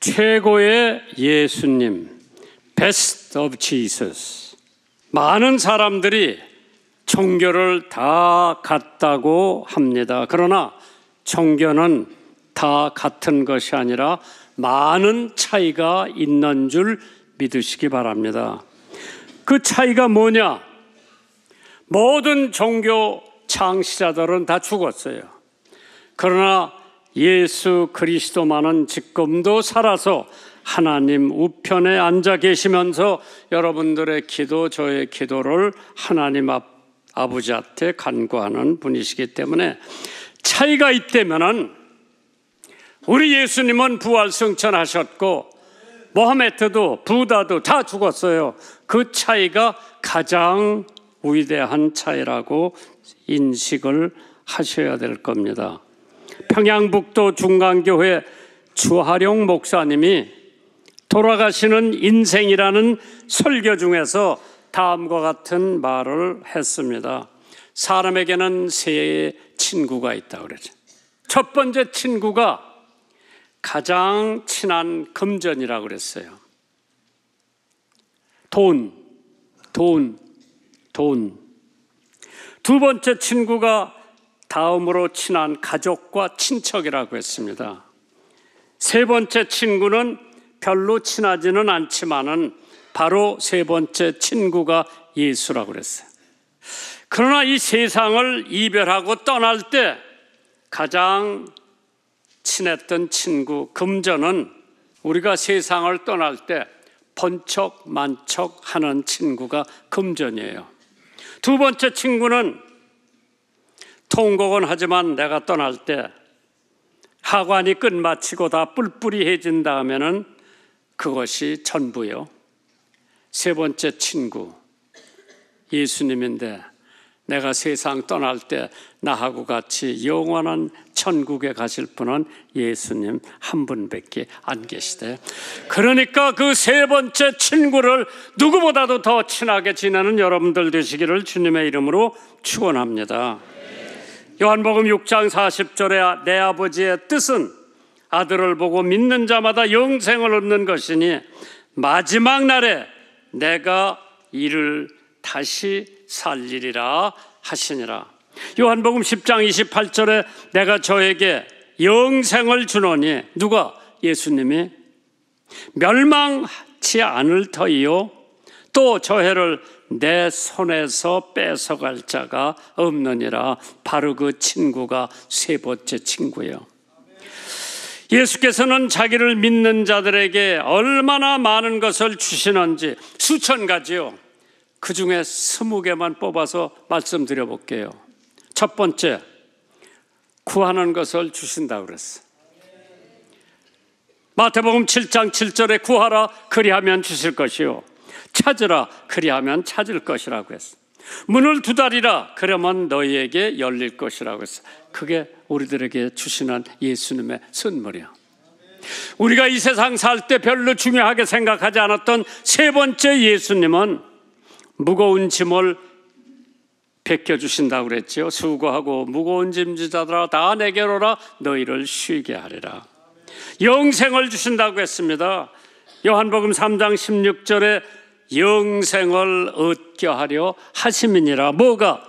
최고의 예수님, Best of Jesus. 많은 사람들이 종교를 다 같다고 합니다. 그러나 종교는 다 같은 것이 아니라 많은 차이가 있는 줄 믿으시기 바랍니다. 그 차이가 뭐냐? 모든 종교 창시자들은 다 죽었어요. 그러나 예수 그리스도만은 지금도 살아서 하나님 우편에 앉아 계시면서 여러분들의 기도, 저의 기도를 하나님 아버지한테 간구하는 분이시기 때문에 차이가 있다면은 우리 예수님은 부활승천하셨고 모하메드도 부다도 다 죽었어요. 그 차이가 가장 위대한 차이라고 인식을 하셔야 될 겁니다. 평양북도 중간교회 주하룡 목사님이 돌아가시는 인생이라는 설교 중에서 다음과 같은 말을 했습니다. 사람에게는 세 친구가 있다고 그러죠. 첫 번째 친구가 가장 친한 금전이라고 그랬어요. 돈. 두 번째 친구가 다음으로 친한 가족과 친척이라고 했습니다. 세 번째 친구는 별로 친하지는 않지만은 바로 세 번째 친구가 예수라고 그랬어요. 그러나 이 세상을 이별하고 떠날 때 가장 친했던 친구 금전은 우리가 세상을 떠날 때 번쩍만척하는 친구가 금전이에요. 두 번째 친구는 통곡은 하지만 내가 떠날 때 하관이 끝마치고 다 뿔뿔이해진 다음에는 그것이 전부요. 세 번째 친구 예수님인데 내가 세상 떠날 때 나하고 같이 영원한 천국에 가실 분은 예수님 한 분밖에 안 계시대. 그러니까 그 세 번째 친구를 누구보다도 더 친하게 지내는 여러분들 되시기를 주님의 이름으로 축원합니다. 요한복음 6장 40절에 내 아버지의 뜻은 아들을 보고 믿는 자마다 영생을 얻는 것이니 마지막 날에 내가 이를 다시 살리리라 하시니라. 요한복음 10장 28절에 내가 저에게 영생을 주노니 누가? 예수님이 멸망치 않을 터이요 또 저희를 내 손에서 뺏어갈 자가 없느니라. 바로 그 친구가 세 번째 친구예요. 예수께서는 자기를 믿는 자들에게 얼마나 많은 것을 주시는지 수천 가지요. 그 중에 20개만 뽑아서 말씀드려 볼게요. 첫 번째, 구하는 것을 주신다고 그랬어요. 마태복음 7장 7절에 구하라 그리하면 주실 것이요 찾으라 그리하면 찾을 것이라고 했어요. 문을 두드리라 그러면 너희에게 열릴 것이라고 했어요. 그게 우리들에게 주시는 예수님의 선물이야. 우리가 이 세상 살 때 별로 중요하게 생각하지 않았던 세 번째 예수님은 무거운 짐을 벗겨주신다고 그랬죠. 수고하고 무거운 짐지자들아 다 내게로 오라 너희를 쉬게 하리라. 영생을 주신다고 했습니다. 요한복음 3장 16절에 영생을 얻게 하려 하심이니라. 뭐가?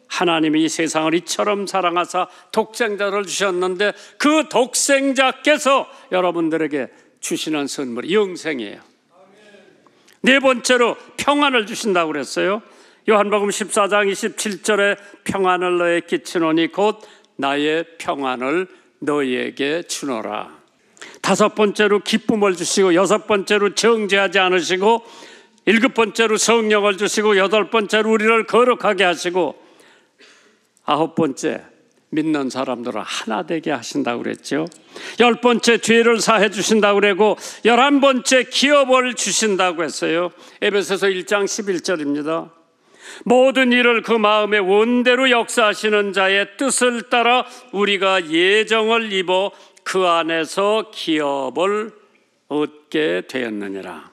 하나님이 이 세상을 이처럼 사랑하사 독생자를 주셨는데 그 독생자께서 여러분들에게 주시는 선물이 영생이에요. 네 번째로 평안을 주신다고 그랬어요. 요한복음 14장 27절에 평안을 너에 끼치노니 곧 나의 평안을 너희에게 주노라. 다섯 번째로 기쁨을 주시고 여섯 번째로 정죄하지 않으시고 일곱 번째로 성령을 주시고 여덟 번째로 우리를 거룩하게 하시고 아홉 번째 믿는 사람들을 하나 되게 하신다고 그랬죠. 열 번째 죄를 사해 주신다고 그러고 11번째 기업을 주신다고 했어요. 에베소서 1장 11절입니다. 모든 일을 그 마음의 원대로 역사하시는 자의 뜻을 따라 우리가 예정을 입어 그 안에서 기업을 얻게 되었느니라.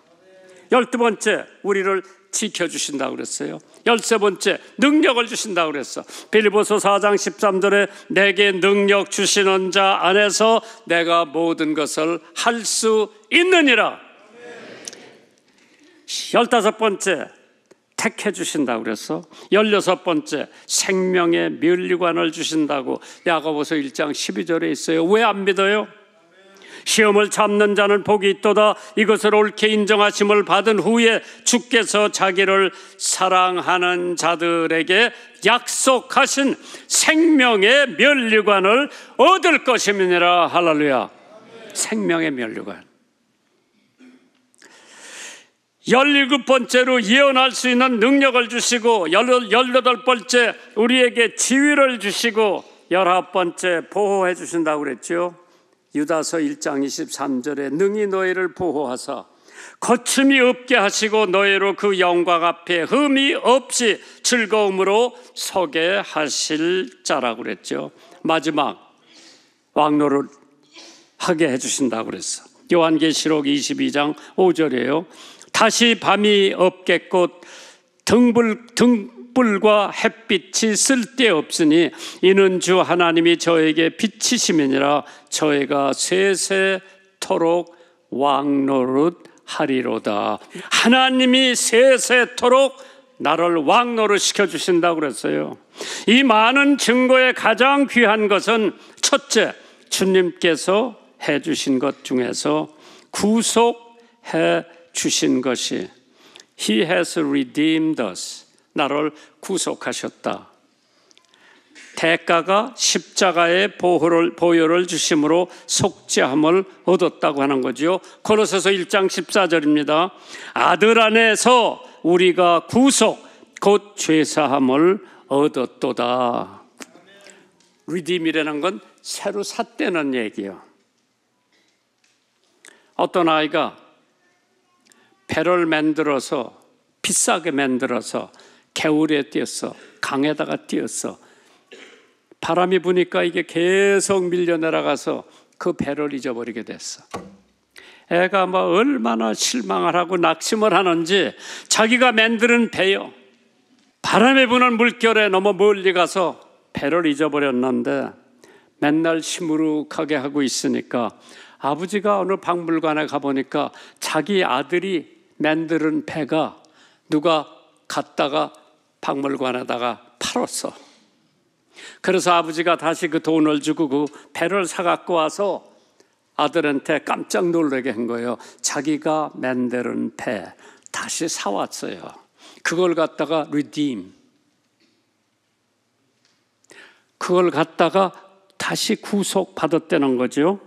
12번째 우리를 지켜주신다고 그랬어요. 13번째, 능력을 주신다고 그랬어. 빌립보서 4장 13절에 내게 능력 주시는 자 안에서 내가 모든 것을 할 수 있느니라. 15번째, 택해 주신다고 그랬어. 16번째, 생명의 면류관을 주신다고 야고보서 1장 12절에 있어요. 왜 안 믿어요? 시험을 참는 자는 복이 있도다. 이것을 옳게 인정하심을 받은 후에 주께서 자기를 사랑하는 자들에게 약속하신 생명의 면류관을 얻을 것임이니라. 할렐루야. 생명의 면류관. 17번째로 예언할 수 있는 능력을 주시고, 18번째 우리에게 지위를 주시고, 19번째 보호해 주신다고 그랬죠. 유다서 1장 23절에 능히 너희를 보호하사 거침이 없게 하시고 너희로 그 영광 앞에 흠이 없이 즐거움으로 서게 하실 자라고 그랬죠. 마지막 왕노릇 하게 해주신다고 그랬어. 요한계시록 22장 5절이에요. 다시 밤이 없겠고 등불과 햇빛이 쓸데없으니 이는 주 하나님이 저에게 비치심이니라. 저희가 세세토록 왕노릇 하리로다. 하나님이 세세토록 나를 왕노릇 시켜주신다고 그랬어요. 이 많은 증거의 가장 귀한 것은 첫째, 주님께서 해주신 것 중에서 구속해 주신 것이 He has redeemed us. 나를 구속하셨다. 대가가 십자가의 보혈을 주심으로 속죄함을 얻었다고 하는 거죠. 고로새서 1장 14절입니다. 아들 안에서 우리가 구속 곧 죄사함을 얻었도다. redeem이라는 건 새로 샀다는 얘기예요. 어떤 아이가 배를 만들어서 비싸게 만들어서 개울에 띄었어. 강에다가 띄었어. 바람이 부니까 이게 계속 밀려 내려가서 그 배를 잊어버리게 됐어. 애가 뭐 얼마나 실망을 하고 낙심을 하는지 자기가 만드는 배요. 바람이 부는 물결에 너무 멀리 가서 배를 잊어버렸는데 맨날 시무룩하게 하고 있으니까 아버지가 어느 박물관에 가보니까 자기 아들이 만드는 배가 누가 갖다가 박물관에다가 팔았어. 그래서 아버지가 다시 그 돈을 주고 그 배를 사갖고 와서 아들한테 깜짝 놀라게 한 거예요. 자기가 만드는 배 다시 사왔어요. 그걸 갖다가 redeem, 그걸 갖다가 다시 구속받았다는 거죠.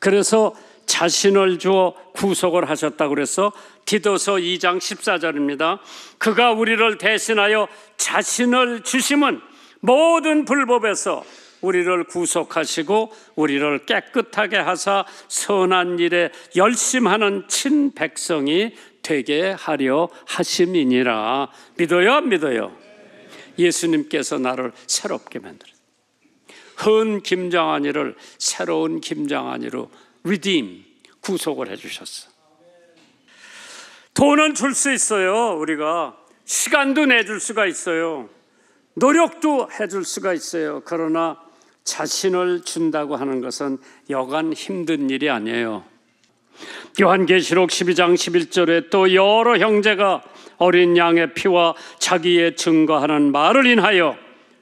그래서 자신을 주어 구속을 하셨다고 그래서 디도서 2장 14절입니다. 그가 우리를 대신하여 자신을 주심은 모든 불법에서 우리를 구속하시고 우리를 깨끗하게 하사 선한 일에 열심하는 친백성이 되게 하려 하심이니라. 믿어요, 안 믿어요? 예수님께서 나를 새롭게 만들었어요. 헌 김장한이를 새로운 김장한이로 redeem, 구속을 해주셨어. 돈은 줄 수 있어요. 우리가 시간도 내줄 수가 있어요. 노력도 해줄 수가 있어요. 그러나 자신을 준다고 하는 것은 여간 힘든 일이 아니에요. 요한계시록 12장 11절에 또 여러 형제가 어린 양의 피와 자기의 증거하는 말을 인하여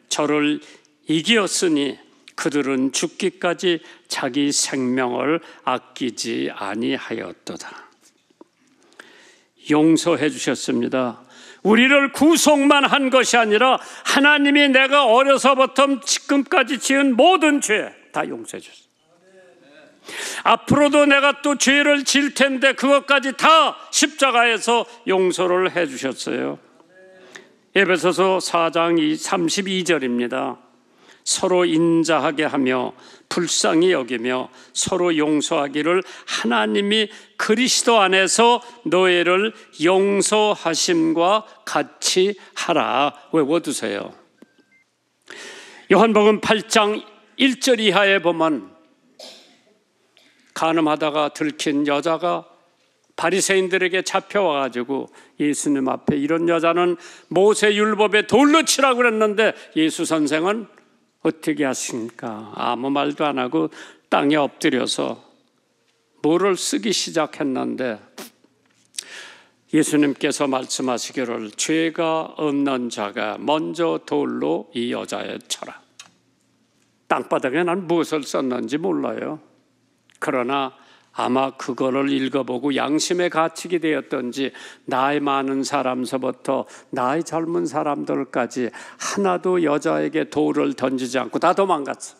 저를 이기었으니 그들은 죽기까지 자기 생명을 아끼지 아니하였도다. 용서해 주셨습니다. 우리를 구속만 한 것이 아니라 하나님이 내가 어려서부터 지금까지 지은 모든 죄 다 용서해 주셨어요. 앞으로도 내가 또 죄를 질 텐데 그것까지 다 십자가에서 용서를 해 주셨어요. 에베소서 4장 32절입니다. 서로 인자하게 하며 불쌍히 여기며 서로 용서하기를 하나님이 그리스도 안에서 너희를 용서하심과 같이 하라. 외워두세요. 요한복음 8장 1절 이하에 보면 간음하다가 들킨 여자가 바리새인들에게 잡혀와 가지고 예수님 앞에 이런 여자는 모세 율법에 돌로 치라고 그랬는데 예수 선생은 어떻게 하십니까? 아무 말도 안 하고 땅에 엎드려서 뭐를 쓰기 시작했는데 예수님께서 말씀하시기를 죄가 없는 자가 먼저 돌로 이 여자에 쳐라. 땅바닥에 난 무엇을 썼는지 몰라요. 그러나 아마 그거를 읽어보고 양심의 가책이 되었던지 나이 많은 사람서부터 나이 젊은 사람들까지 하나도 여자에게 돌을 던지지 않고 다 도망갔어.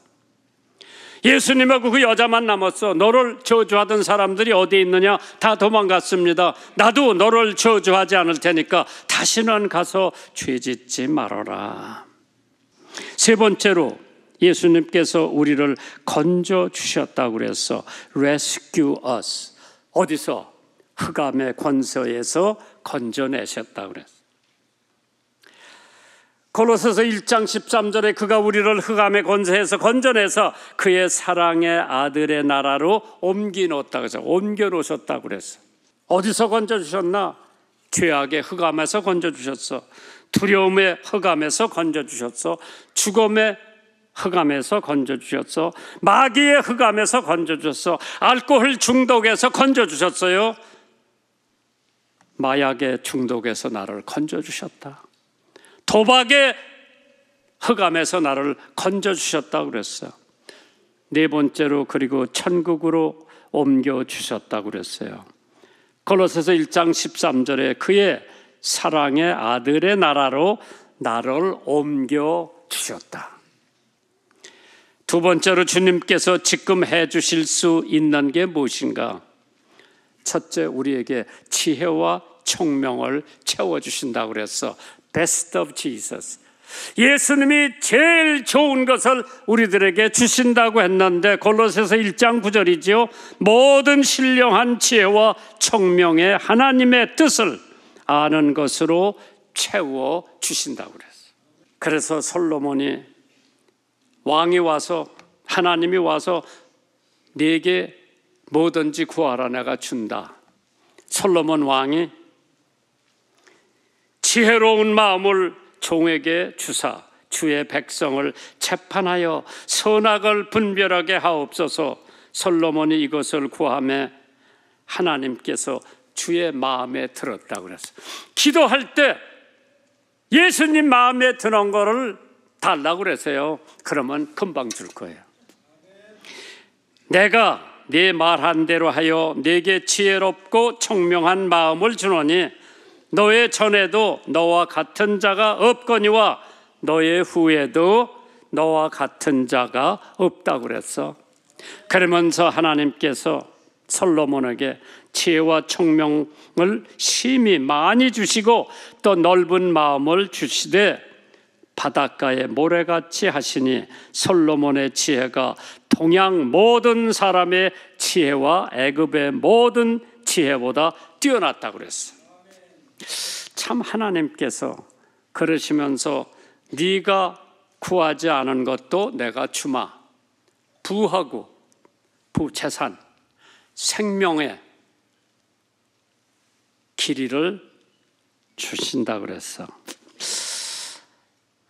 예수님하고 그 여자만 남았어. 너를 저주하던 사람들이 어디 있느냐? 다 도망갔습니다. 나도 너를 저주하지 않을 테니까 다시는 가서 죄짓지 말아라. 세 번째로 예수님께서 우리를 건져 주셨다고 그랬어. Rescue us. 어디서? 흑암의 권세에서 건져내셨다고 그랬어. 골로새서 1장 13절에 그가 우리를 흑암의 권세에서 건져내서 그의 사랑의 아들의 나라로 옮겨놓았다고 해서 옮겨놓으셨다고 그랬어. 어디서 건져주셨나? 죄악의 흑암에서 건져주셨어. 두려움의 흑암에서 건져주셨어. 죽음의 흑암에서 건져주셨어. 마귀의 흑암에서 건져주셨어. 알코올 중독에서 건져주셨어요. 마약의 중독에서 나를 건져주셨다. 도박의 흑암에서 나를 건져주셨다고 그랬어요. 네 번째로 그리고 천국으로 옮겨주셨다고 그랬어요. 골로새서 1장 13절에 그의 사랑의 아들의 나라로 나를 옮겨주셨다. 두 번째로 주님께서 지금 해주실 수 있는 게 무엇인가? 첫째, 우리에게 지혜와 총명을 채워주신다고 그랬어. Best of Jesus. 예수님이 제일 좋은 것을 우리들에게 주신다고 했는데 골로새서 1장 9절이지요. 모든 신령한 지혜와 총명의 하나님의 뜻을 아는 것으로 채워 주신다고 그랬어요. 그래서 솔로몬이 왕이 와서 하나님이 와서 네게 뭐든지 구하라 내가 준다. 솔로몬 왕이 지혜로운 마음을 종에게 주사 주의 백성을 재판하여 선악을 분별하게 하옵소서. 솔로몬이 이것을 구하며 하나님께서 주의 마음에 들었다고 그랬어요. 기도할 때 예수님 마음에 드는 거를 달라고 그랬어요. 그러면 금방 줄 거예요. 내가 네 말한 대로 하여 네게 지혜롭고 총명한 마음을 주노니 너의 전에도 너와 같은 자가 없거니와 너의 후에도 너와 같은 자가 없다고 그랬어. 그러면서 하나님께서 솔로몬에게 지혜와 총명을 심히 많이 주시고 또 넓은 마음을 주시되 바닷가의 모래같이 하시니 솔로몬의 지혜가 동양 모든 사람의 지혜와 애굽의 모든 지혜보다 뛰어났다고 그랬어. 참 하나님께서 그러시면서 네가 구하지 않은 것도 내가 주마. 부하고 부재산, 생명의 길이를 주신다고 그랬어.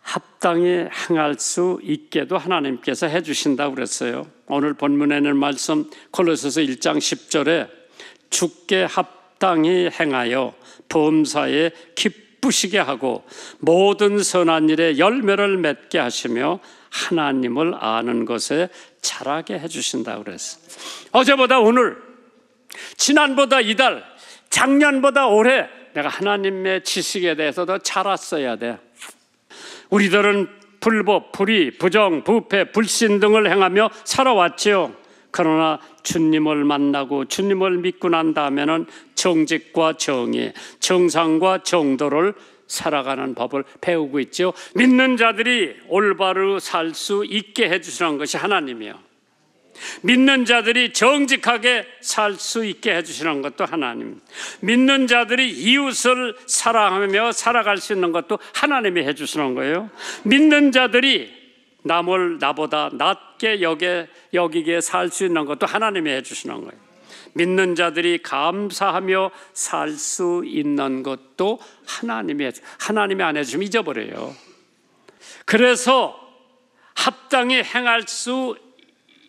합당히 행할 수 있게도 하나님께서 해주신다고 그랬어요. 오늘 본문에는 말씀 골로새서 1장 10절에 주께 합당히 행하여 범사에 기쁘시게 하고 모든 선한 일에 열매를 맺게 하시며 하나님을 아는 것에 자라게 해주신다고 그랬어요. 어제보다 오늘, 지난보다 이달, 작년보다 올해 내가 하나님의 지식에 대해서 더 자랐어야 돼. 우리들은 불법, 불의, 부정, 부패, 불신 등을 행하며 살아왔지요. 그러나 주님을 만나고 주님을 믿고 난 다음에는 정직과 정의, 정상과 정도를 살아가는 법을 배우고 있죠. 믿는 자들이 올바로 살 수 있게 해주시는 것이 하나님이에요. 믿는 자들이 정직하게 살 수 있게 해주시는 것도 하나님, 믿는 자들이 이웃을 사랑하며 살아갈 수 있는 것도 하나님이 해주시는 거예요. 믿는 자들이 남을 나보다 낮게 여기게 살 수 있는 것도 하나님이 해주시는 거예요. 믿는 자들이 감사하며 살 수 있는 것도 하나님이 안 해주면 잊어버려요. 그래서 합당히 행할 수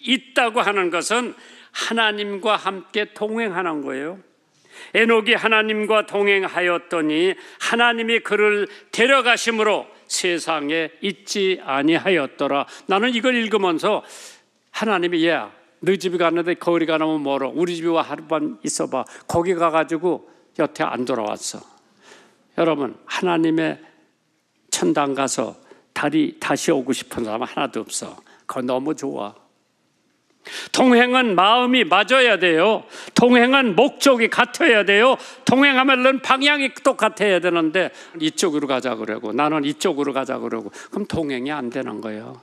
있다고 하는 것은 하나님과 함께 동행하는 거예요. 에녹이 하나님과 동행하였더니 하나님이 그를 데려가심으로 세상에 있지 아니하였더라. 나는 이걸 읽으면서 하나님이 야, 너 집에 갔는데 거리가 너무 멀어. 우리 집에 와 하루만 있어봐. 거기 가가지고 여태 안 돌아왔어. 여러분, 하나님의 천당 가서 다시 오고 싶은 사람 하나도 없어. 그거 너무 좋아. 동행은 마음이 맞아야 돼요. 동행은 목적이 같아야 돼요. 동행하면 방향이 똑같아야 되는데 이쪽으로 가자 그러고 나는 이쪽으로 가자 그러고 그럼 동행이 안 되는 거예요.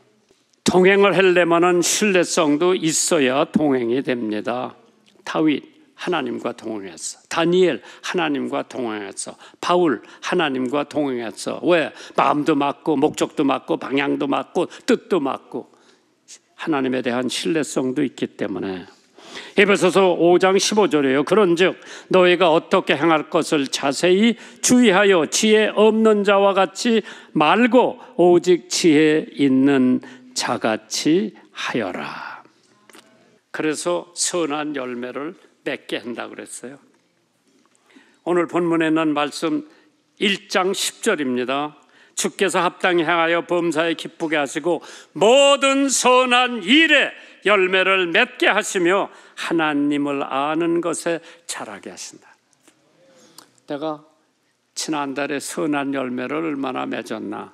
동행을 하려면 신뢰성도 있어야 동행이 됩니다. 다윗 하나님과 동행했어. 다니엘 하나님과 동행했어. 바울 하나님과 동행했어. 왜? 마음도 맞고 목적도 맞고 방향도 맞고 뜻도 맞고 하나님에 대한 신뢰성도 있기 때문에. 에베소서 5장 15절이에요. 그런즉 너희가 어떻게 행할 것을 자세히 주의하여 지혜 없는 자와 같이 말고 오직 지혜 있는 자같이 하여라. 그래서 선한 열매를 맺게 한다고 그랬어요. 오늘 본문에 있는 말씀 1장 10절입니다. 주께서 합당히 행하여 범사에 기쁘게 하시고 모든 선한 일에 열매를 맺게 하시며 하나님을 아는 것에 자라게 하신다. 내가 지난달에 선한 열매를 얼마나 맺었나.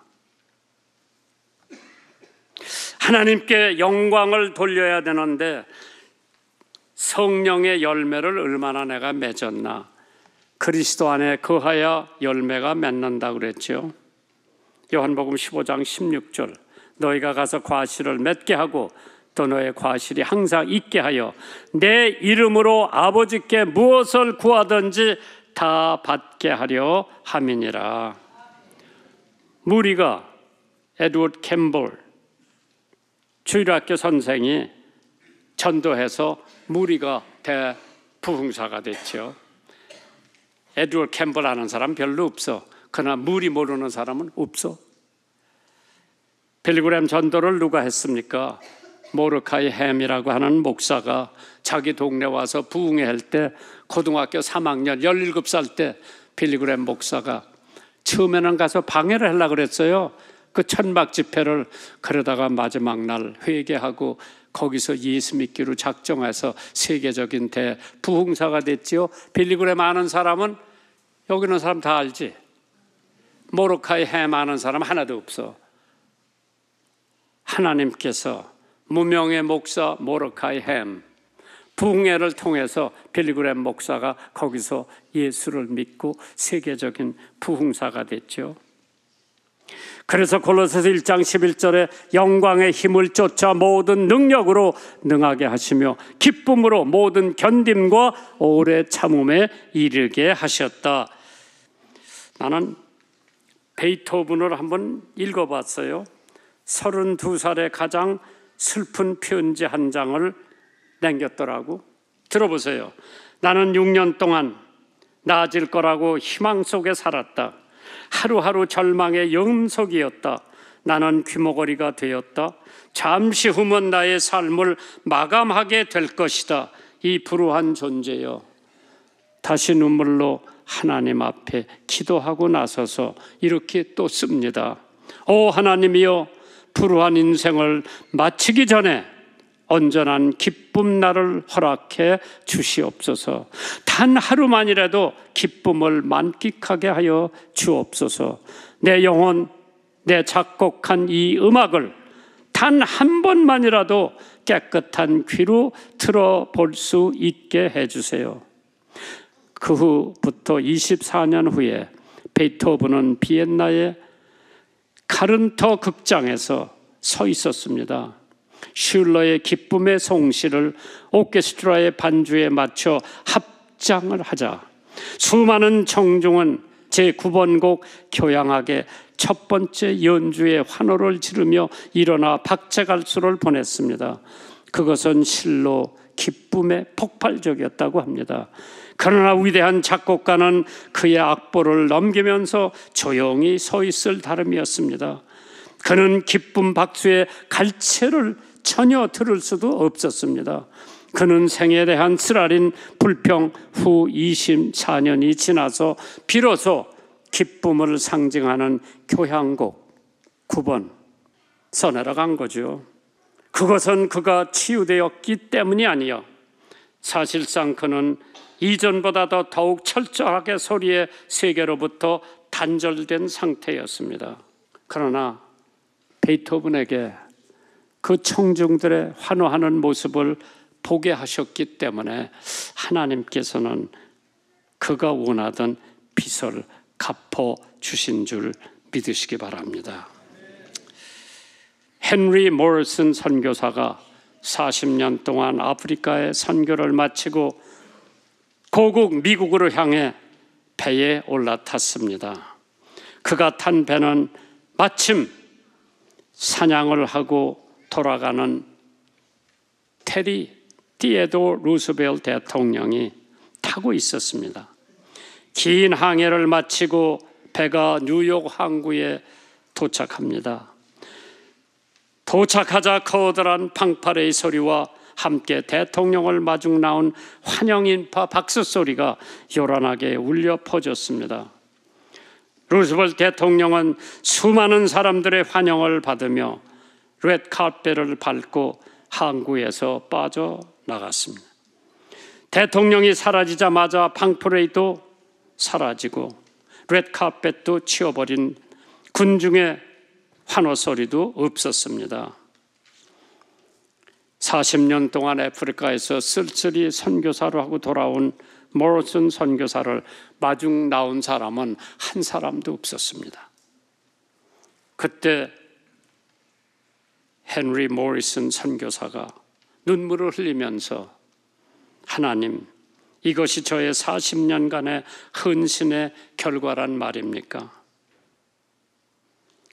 하나님께 영광을 돌려야 되는데 성령의 열매를 얼마나 내가 맺었나. 그리스도 안에 거하여 열매가 맺는다고 그랬죠. 요한복음 15장 16절 너희가 가서 과실을 맺게 하고 또 너의 과실이 항상 있게 하여 내 이름으로 아버지께 무엇을 구하든지 다 받게 하려 함이니라. 무리가 에드워드 캠볼 주일학교 선생이 전도해서 무리가 대부흥사가 됐죠. 에드워드 캠볼 아는 사람 별로 없어. 그러나 무리 모르는 사람은 없어. 빌리그램 전도를 누가 했습니까? 모르카이 햄이라고 하는 목사가 자기 동네 와서 부흥회 할 때 고등학교 3학년 17살 때 빌리그램 목사가 처음에는 가서 방해를 하려고 그랬어요. 그 천막 집회를. 그러다가 마지막 날 회개하고 거기서 예수 믿기로 작정해서 세계적인 대부흥사가 됐지요. 빌리그램 아는 사람은 여기 있는 사람 다 알지? 모르카이 햄 아는 사람 하나도 없어. 하나님께서 무명의 목사 모르카이 햄 부흥회를 통해서 빌리그램 목사가 거기서 예수를 믿고 세계적인 부흥사가 됐죠. 그래서 골로새서 1장 11절에 영광의 힘을 쫓아 모든 능력으로 능하게 하시며 기쁨으로 모든 견딤과 오래 참음에 이르게 하셨다. 나는 베이토벤을 한번 읽어봤어요. 32살에 가장 슬픈 편지 한 장을 남겼더라고. 들어보세요. 나는 6년 동안 나아질 거라고 희망 속에 살았다. 하루하루 절망의 영속이었다. 나는 귀머거리가 되었다. 잠시 후면 나의 삶을 마감하게 될 것이다. 이 불우한 존재여, 다시 눈물로 하나님 앞에 기도하고 나서서 이렇게 또 씁니다. 오 하나님이여, 불우한 인생을 마치기 전에 온전한 기쁨 나를 허락해 주시옵소서. 단 하루만이라도 기쁨을 만끽하게 하여 주옵소서. 내 영혼, 내 작곡한 이 음악을 단 한 번만이라도 깨끗한 귀로 들어볼 수 있게 해주세요. 그 후부터 24년 후에 베토벤은 비엔나의 카른터 극장에서 서 있었습니다. 슐러의 기쁨의 송시를 오케스트라의 반주에 맞춰 합장을 하자 수많은 청중은 제9번곡 교향악의 첫 번째 연주에 환호를 지르며 일어나 박자갈수를 보냈습니다. 그것은 실로 기쁨에 폭발적이었다고 합니다. 그러나 위대한 작곡가는 그의 악보를 넘기면서 조용히 서 있을 따름이었습니다. 그는 기쁨 박수의 갈채를 전혀 들을 수도 없었습니다. 그는 생에 대한 쓰라린 불평 후 24년이 지나서 비로소 기쁨을 상징하는 교향곡 9번 써내려간 거죠. 그것은 그가 치유되었기 때문이 아니요, 사실상 그는 이전보다도 더욱 철저하게 소리의 세계로부터 단절된 상태였습니다. 그러나 베토벤에게 그 청중들의 환호하는 모습을 보게 하셨기 때문에 하나님께서는 그가 원하던 빚을 갚아주신 줄 믿으시기 바랍니다. 헨리 모리슨 선교사가 40년 동안 아프리카에 선교를 마치고 고국 미국으로 향해 배에 올라탔습니다. 그가 탄 배는 마침 사냥을 하고 돌아가는 테디 디에도 루스벨트 대통령이 타고 있었습니다. 긴 항해를 마치고 배가 뉴욕 항구에 도착합니다. 도착하자 커다란 방파레의 소리와 함께 대통령을 마중 나온 환영 인파 박수 소리가 요란하게 울려 퍼졌습니다. 루스벨트 대통령은 수많은 사람들의 환영을 받으며 레드 카펫을 밟고 항구에서 빠져나갔습니다. 대통령이 사라지자마자 방파레도 사라지고 레드 카펫도 치워버린 군중의 환호 소리도 없었습니다. 40년 동안 아프리카에서 쓸쓸히 선교사로 하고 돌아온 모리슨 선교사를 마중 나온 사람은 한 사람도 없었습니다. 그때 헨리 모리슨 선교사가 눈물을 흘리면서 하나님, 이것이 저의 40년간의 헌신의 결과란 말입니까?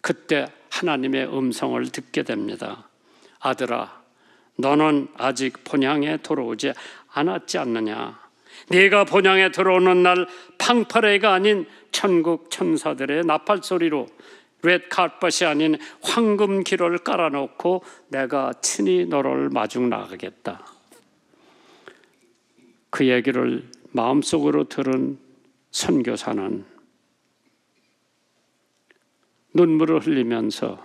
그때 하나님의 음성을 듣게 됩니다. 아들아, 너는 아직 본향에 들어오지 않았지 않느냐? 네가 본향에 들어오는 날 팡파레가 아닌 천국 천사들의 나팔 소리로 레드 카펫이 아닌 황금 기로를 깔아놓고 내가 친히 너를 마중 나가겠다. 그 얘기를 마음속으로 들은 선교사는 눈물을 흘리면서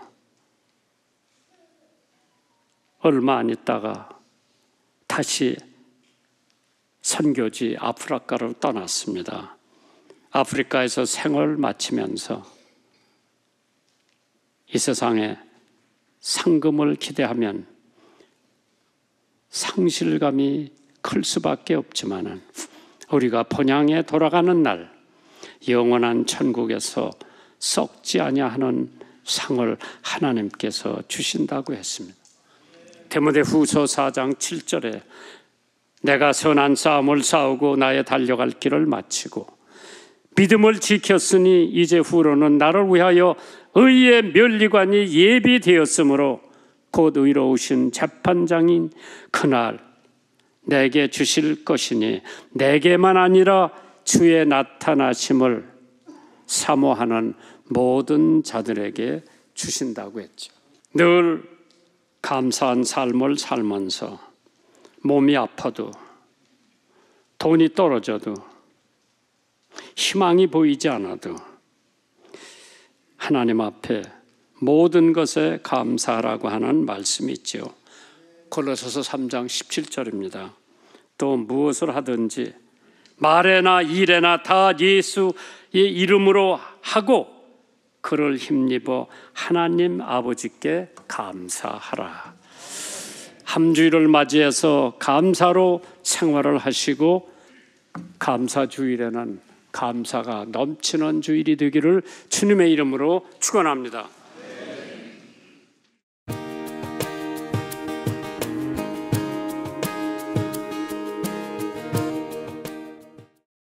얼마 안 있다가 다시 선교지 아프리카로 떠났습니다. 아프리카에서 생을 마치면서 이 세상에 상금을 기대하면 상실감이 클 수밖에 없지만은 우리가 본향에 돌아가는 날 영원한 천국에서 썩지 아니하는 상을 하나님께서 주신다고 했습니다. 디모데후서 4장 7절에 내가 선한 싸움을 싸우고 나의 달려갈 길을 마치고 믿음을 지켰으니 이제 후로는 나를 위하여 의의 면류관이 예비되었으므로 곧 의로우신 재판장인 그날 내게 주실 것이니 내게만 아니라 주의 나타나심을 사모하는 모든 자들에게 주신다고 했죠. 늘 감사한 삶을 살면서 몸이 아파도 돈이 떨어져도 희망이 보이지 않아도 하나님 앞에 모든 것에 감사하라고 하는 말씀이 있죠. 골로새서 3장 17절입니다. 또 무엇을 하든지 말에나 일에나 다 예수의 이름으로 하고 그를 힘입어 하나님 아버지께 감사하라. 함주일을 맞이해서 감사로 생활을 하시고 감사주일에는 감사가 넘치는 주일이 되기를 주님의 이름으로 축원합니다.